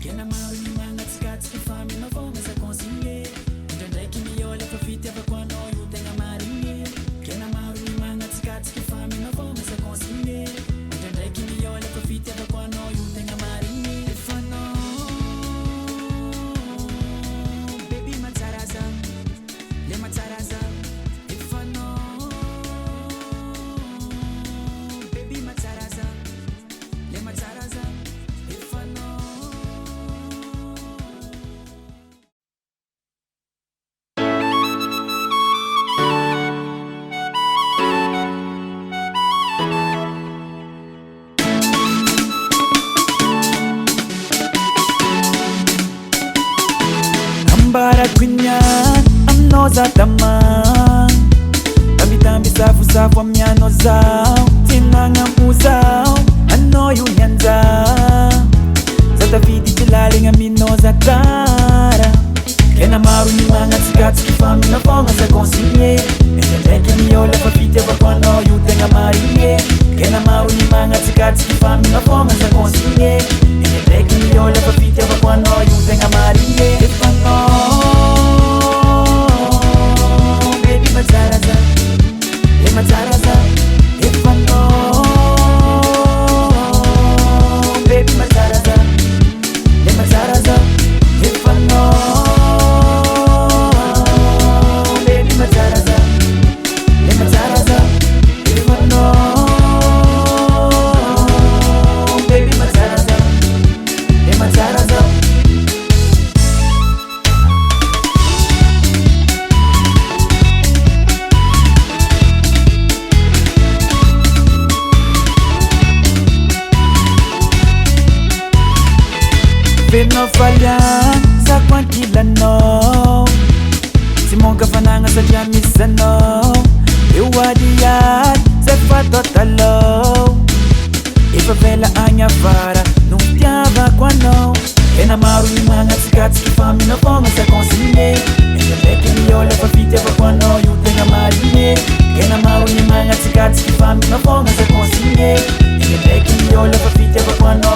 Kena maro ny magnatsikatsika fa mina fogna za consigné ndraindraiky miôla fa fitiavako anao io tegna marigny Kena maro ny magnatsikatsika fa mina fogna za consigné ndraindraiky miôla fa fitiavako anao io tegna marigny Efa baby matsara za le matsara za Efa baby matsara za le matsara za Efa Ambarakunyan amno za tamang Tambi-tambi safu-safu amyano zao Tinangam uzao ano yunyan zao Zata vidi kilaling amino za tara Kena maru ni mangatsikatsiki fa mina fonga sa consigné Ndraindraiky miôla fa fitiavako anao io tegna marigny Kena maru ni mangatsikatsiki fa mina fonga sa consigné ndraindraiky miôla fa fitiavako anao io tegna marigny Efa baby matsara za le matsara za Efa baby matsara za le matsara za Efa baby matsara za le matsara za Efa baby matsara za le matsara za Veno falyan sa kwankilanao Si mong kafananga sa dyan misano Iwadiyat sa fatotalo Ipavela anya vara nung tiaba kwano Kena maru ni mangatsikatsiki fa mina fonga sa consigné Ndraindraiky miôla fa fitiavako anao io tegna marigny Kena maru ni mangatsikatsiki fa mina fonga sa consigné Ndraindraiky miôla fa fitiavako anao